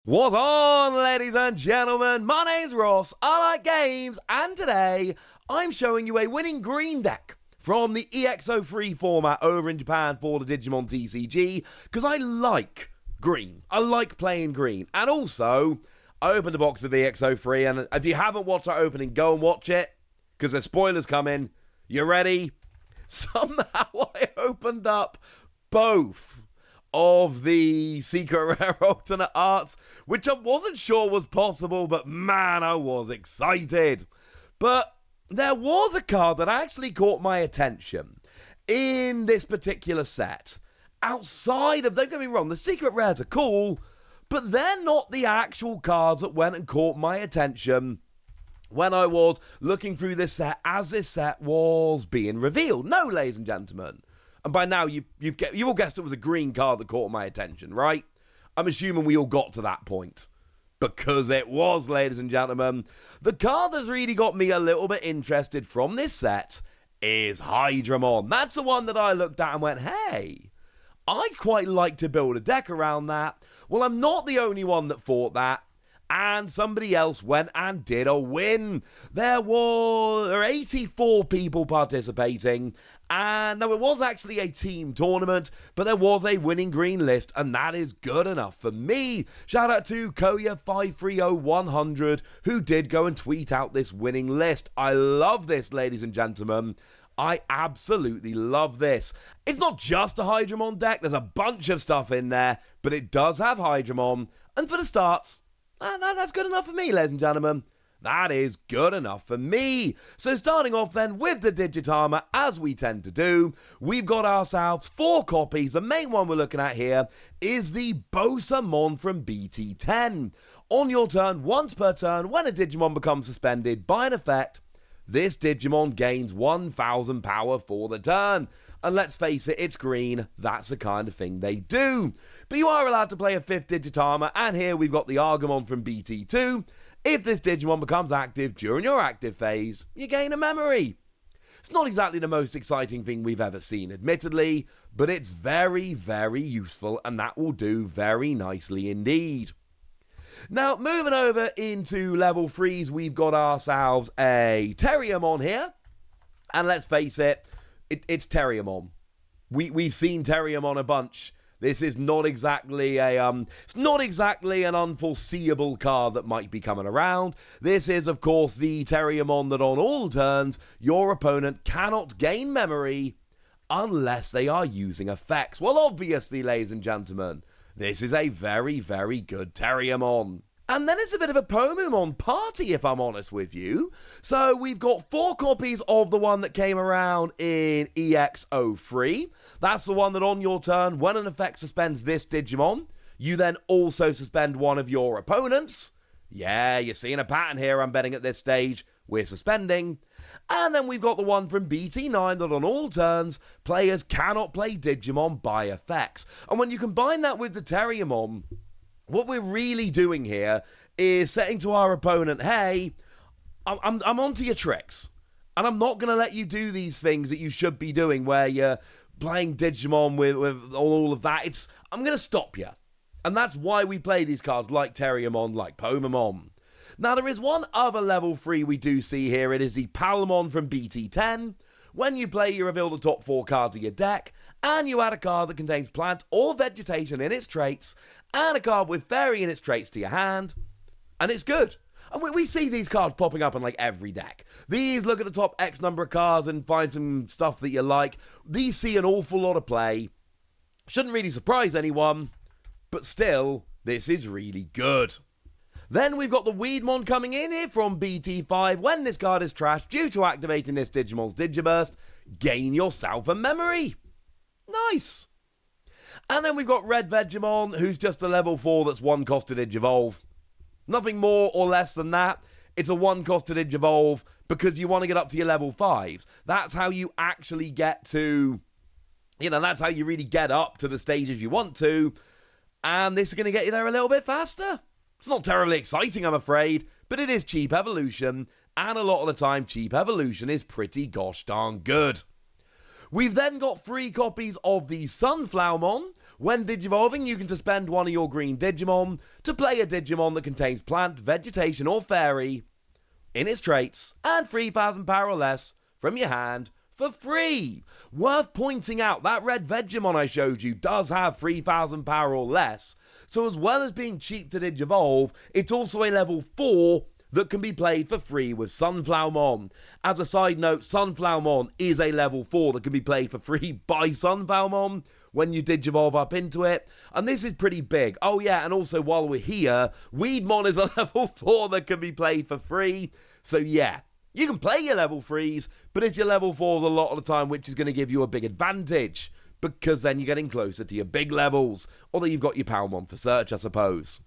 What's on, ladies and gentlemen? My name's Ross, I like games, and today I'm showing you a winning green deck from the EX-03 format over in Japan for the Digimon TCG, because I like green. I like playing green. And also, I opened a box of EX-03, and if you haven't watched our opening, go and watch it, because there's spoilers coming. You ready? Somehow I opened up both of the Secret Rare Alternate Arts, which I wasn't sure was possible, but man, I was excited. But there was a card that actually caught my attention in this particular set. Outside of, don't get me wrong, the Secret Rares are cool, but they're not the actual cards that went and caught my attention when I was looking through this set as this set was being revealed. No, ladies and gentlemen. And by now, you've all guessed it was a green card that caught my attention, right? I'm assuming we all got to that point. Because it was, ladies and gentlemen. The card that's really got me a little bit interested from this set is Hydramon. That's the one that I looked at and went, hey, I'd quite like to build a deck around that. Well, I'm not the only one that thought that. And somebody else went and did a win. There were 84 people participating, and now it was actually a team tournament, but there was a winning green list, and that is good enough for me. Shout out to Koya530100, who did go and tweet out this winning list. I love this, ladies and gentlemen. I absolutely love this. It's not just a Hydramon deck, there's a bunch of stuff in there, but it does have Hydramon, and for the starts, that's good enough for me, ladies and gentlemen. That is good enough for me. So starting off then with the Digitarma, as we tend to do, we've got ourselves 4 copies. The main one we're looking at here is the Bosamon from BT10. On your turn, once per turn, when a Digimon becomes suspended by an effect, this Digimon gains 1000 power for the turn. And let's face it, it's green. That's the kind of thing they do. But you are allowed to play a 5th Digitarma, and here we've got the Argamon from BT2. If this Digimon becomes active during your active phase, you gain a memory. It's not exactly the most exciting thing we've ever seen, admittedly, but it's very, very useful, and that will do very nicely indeed. Now, moving over into level 3s, we've got ourselves a Terium on here. And let's face it, it's Terium on. We've seen Terium on a bunch. This is not exactly it's not exactly an unforeseeable card that might be coming around. This is, of course, the Terium that on all turns, your opponent cannot gain memory unless they are using effects. Well, obviously, ladies and gentlemen, this is a very, very good Terium. And then it's a bit of a Pomumon party, if I'm honest with you. So we've got 4 copies of the one that came around in EX-03. That's the one that on your turn, when an effect suspends this Digimon, you then also suspend one of your opponents. Yeah, you're seeing a pattern here, I'm betting at this stage. We're suspending. And then we've got the one from BT9 that on all turns, players cannot play Digimon by effects. And when you combine that with the Terium, what we're really doing here is saying to our opponent, hey, I'm onto your tricks. And I'm not going to let you do these things that you should be doing where you're playing Digimon with all of that. I'm going to stop you. And that's why we play these cards like Terium, like Pomumon. Now, there is one other level 3 we do see here. It is the Palmon from BT10. When you play, you reveal the top 4 cards of your deck, and you add a card that contains plant or vegetation in its traits, and a card with fairy in its traits to your hand, and it's good. And we see these cards popping up in like every deck. These look at the top X number of cards and find some stuff that you like. These see an awful lot of play. Shouldn't really surprise anyone, but still, this is really good. Then we've got the Vegemon coming in here from BT5. When this card is trashed due to activating this Digimon's Digiburst, gain yourself a memory. Nice. And then we've got Red Vegemon, who's just a level 4 that's 1 cost to Digivolve. Nothing more or less than that. It's a 1 cost to Digivolve because you want to get up to your level 5s. That's how you actually get to, that's how you really get up to the stages you want to. And this is going to get you there a little bit faster. It's not terribly exciting, I'm afraid, but it is cheap evolution, and a lot of the time, cheap evolution is pretty gosh darn good. We've then got 3 copies of the Sunflowermon, When Digivolving, you can suspend one of your green Digimon to play a Digimon that contains plant, vegetation, or fairy in its traits and 3,000 power or less from your hand for free. Worth pointing out, that red Vegemon I showed you does have 3,000 power or less, so as well as being cheap to Digivolve, it's also a level 4 that can be played for free with Sunflowermon. As a side note, Sunflowermon is a level 4 that can be played for free by Sunflowermon when you Digivolve up into it, and this is pretty big. Oh yeah, and also while we're here, Weedmon is a level 4 that can be played for free, so yeah. You can play your level 3s, but it's your level 4s a lot of the time, which is going to give you a big advantage, because then you're getting closer to your big levels, although you've got your Palmon for search, I suppose.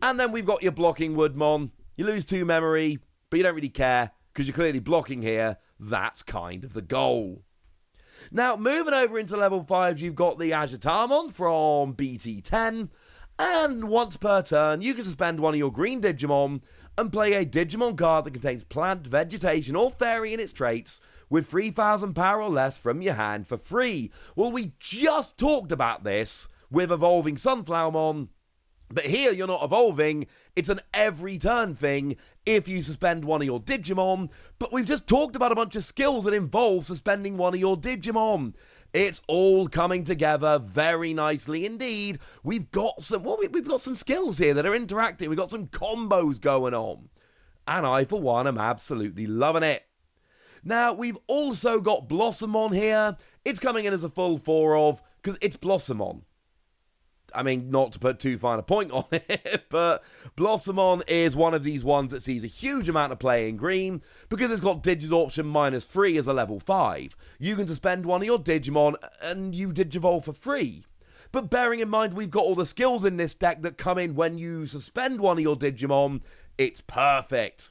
And then we've got your blocking Woodmon. You lose 2 memory, but you don't really care, because you're clearly blocking here. That's kind of the goal. Now, moving over into level 5s, you've got the Hydramon from BT10, and once per turn, you can suspend one of your green Digimon and play a Digimon card that contains plant, vegetation, or fairy in its traits with 3,000 power or less from your hand for free. Well, we just talked about this with evolving Sunflowermon, but here you're not evolving, it's an every turn thing if you suspend one of your Digimon, but we've just talked about a bunch of skills that involve suspending one of your Digimon. It's all coming together very nicely indeed. We've got some skills here that are interacting, we've got some combos going on, and I for one am absolutely loving it. Now, we've also got Bosamon here. It's coming in as a full 4 of, because it's Bosamon. I mean, not to put too fine a point on it, but Bosamon is one of these ones that sees a huge amount of play in green because it's got Digisorption -3 as a level 5. You can suspend one of your Digimon and you Digivolve for free. But bearing in mind we've got all the skills in this deck that come in when you suspend one of your Digimon, it's perfect.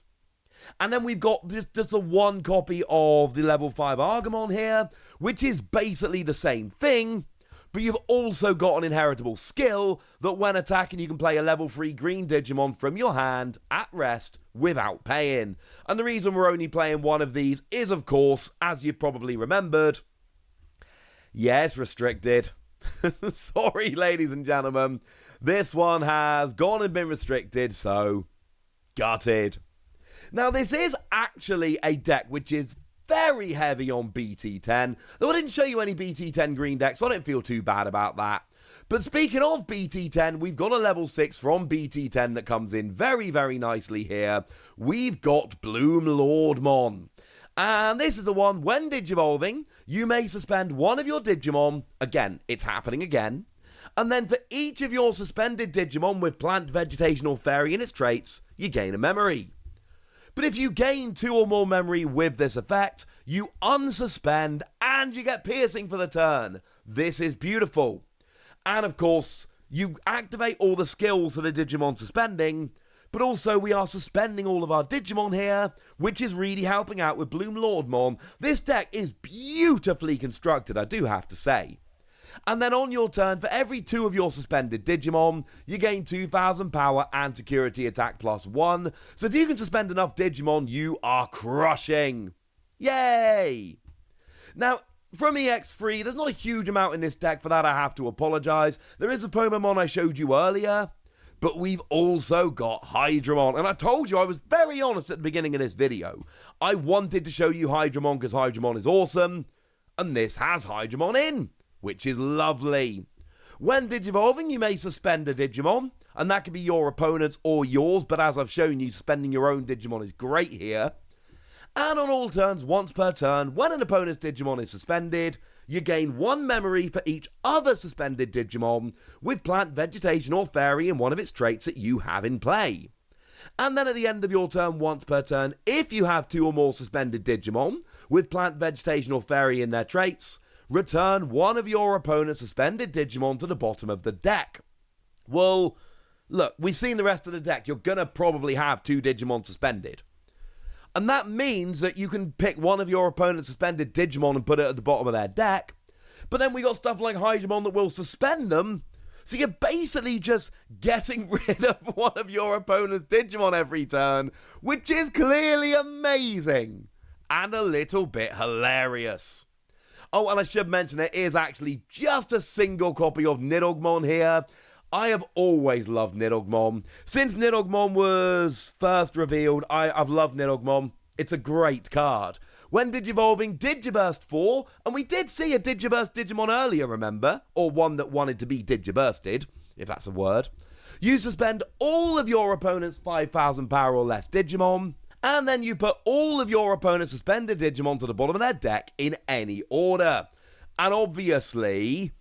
And then we've got just a 1 copy of the level 5 Argamon here, which is basically the same thing, but you've also got an inheritable skill that when attacking you can play a level 3 green Digimon from your hand at rest without paying. And the reason we're only playing one of these is, of course, as you probably remembered, yes, restricted. Sorry, ladies and gentlemen, this one has gone and been restricted, so gutted. Now, this is actually a deck which is very heavy on BT10, though I didn't show you any BT10 green decks, so I don't feel too bad about that. But speaking of BT10, we've got a level 6 from BT10 that comes in very, very nicely here. We've got Lord Mon. And this is the one, when Digivolving, you may suspend one of your Digimon, again, it's happening again, and then for each of your suspended Digimon with plant, vegetation, or fairy in its traits, you gain a memory. But if you gain 2 or more memory with this effect, you unsuspend and you get piercing for the turn. This is beautiful. And of course, you activate all the skills that a Digimon suspending, but also we are suspending all of our Digimon here, which is really helping out with Lord Mon. This deck is beautifully constructed, I do have to say. And then on your turn, for every 2 of your suspended Digimon, you gain 2,000 power and security attack +1. So if you can suspend enough Digimon, you are crushing. Yay! Now, from EX-03, there's not a huge amount in this deck. For that, I have to apologise. There is a Bosamon I showed you earlier, but we've also got Hydramon. And I told you, I was very honest at the beginning of this video. I wanted to show you Hydramon because Hydramon is awesome, and this has Hydramon in, which is lovely. When Digivolving, you may suspend a Digimon, and that can be your opponent's or yours, but as I've shown you, suspending your own Digimon is great here. And on all turns, once per turn, when an opponent's Digimon is suspended, you gain 1 memory for each other suspended Digimon with plant, vegetation, or fairy in one of its traits that you have in play. And then at the end of your turn, once per turn, if you have 2 or more suspended Digimon with plant, vegetation, or fairy in their traits, return one of your opponent's suspended Digimon to the bottom of the deck. Well, look, we've seen the rest of the deck. You're going to probably have 2 Digimon suspended. And that means that you can pick one of your opponent's suspended Digimon and put it at the bottom of their deck. But then we got stuff like Hydramon that will suspend them. So you're basically just getting rid of one of your opponent's Digimon every turn, which is clearly amazing and a little bit hilarious. Oh, and I should mention there is actually just a single copy of Nidogmon here. I have always loved Nidogmon. Since Nidogmon was first revealed, I've loved Nidogmon. It's a great card. When Digivolving Digiburst 4, and we did see a Digiburst Digimon earlier, remember? Or one that wanted to be Digibursted, if that's a word. You suspend all of your opponent's 5,000 power or less Digimon, and then you put all of your opponent's suspended Digimon to the bottom of their deck in any order. And obviously,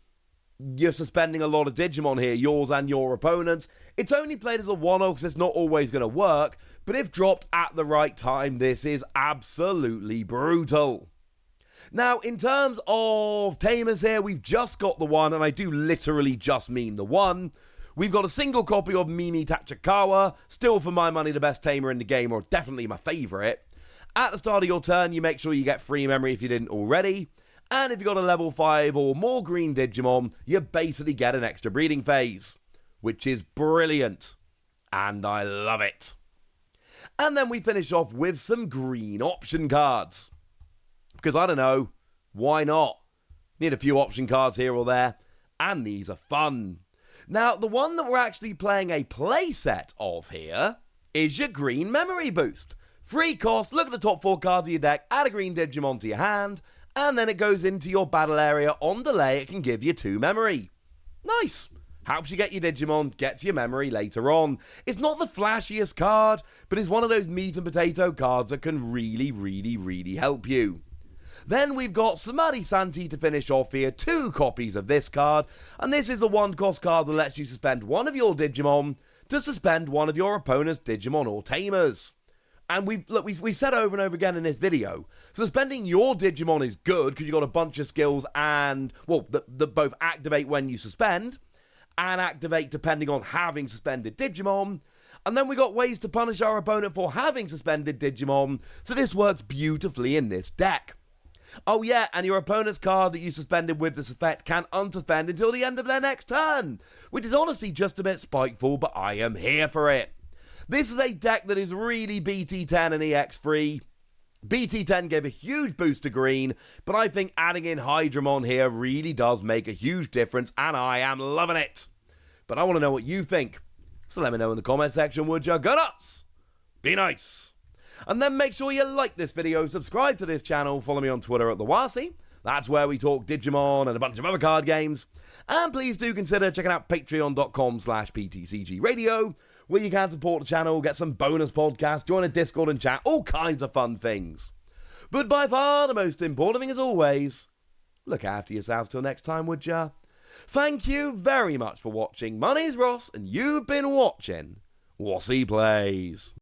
you're suspending a lot of Digimon here, yours and your opponent's. It's only played as a one-off because it's not always going to work, but if dropped at the right time, this is absolutely brutal. Now, in terms of tamers here, we've just got the one, and I do literally just mean the one. We've got a single copy of Mimi Tachikawa, still for my money the best tamer in the game, or definitely my favourite. At the start of your turn, you make sure you get free memory if you didn't already. And if you've got a level 5 or more green Digimon, you basically get an extra breeding phase, which is brilliant. And I love it. And then we finish off with some green option cards. Because I don't know, why not? Need a few option cards here or there, and these are fun. Now, the one that we're actually playing a playset of here is your green memory boost. Free cost, look at the top 4 cards of your deck, add a green Digimon to your hand, and then it goes into your battle area. On delay, it can give you 2 memory. Nice. Helps you get your Digimon, gets your memory later on. It's not the flashiest card, but it's one of those meat and potato cards that can really help you. Then we've got Samadhi Santi to finish off here, 2 copies of this card, and this is a 1-cost card that lets you suspend one of your Digimon to suspend one of your opponent's Digimon or Tamers. And we've said over and over again in this video, suspending your Digimon is good because you've got a bunch of skills and, well, that both activate when you suspend and activate depending on having suspended Digimon. And then we got ways to punish our opponent for having suspended Digimon, so this works beautifully in this deck. Oh yeah, and your opponent's card that you suspended with this effect can unsuspend until the end of their next turn, which is honestly just a bit spiteful, but I am here for it. This is a deck that is really BT10 and EX-03. BT10 gave a huge boost to green, but I think adding in Hydramon here really does make a huge difference, and I am loving it. But I want to know what you think, so let me know in the comment section, would ya? Go nuts! Be nice! And then make sure you like this video, subscribe to this channel, follow me on Twitter at TheWasi. That's where we talk Digimon and a bunch of other card games. And please do consider checking out patreon.com/PTCG Radio, where you can support the channel, get some bonus podcasts, join a Discord and chat, all kinds of fun things. But by far the most important thing as always, look after yourselves till next time, would ya? Thank you very much for watching. My name's Ross, and you've been watching Wasi Plays.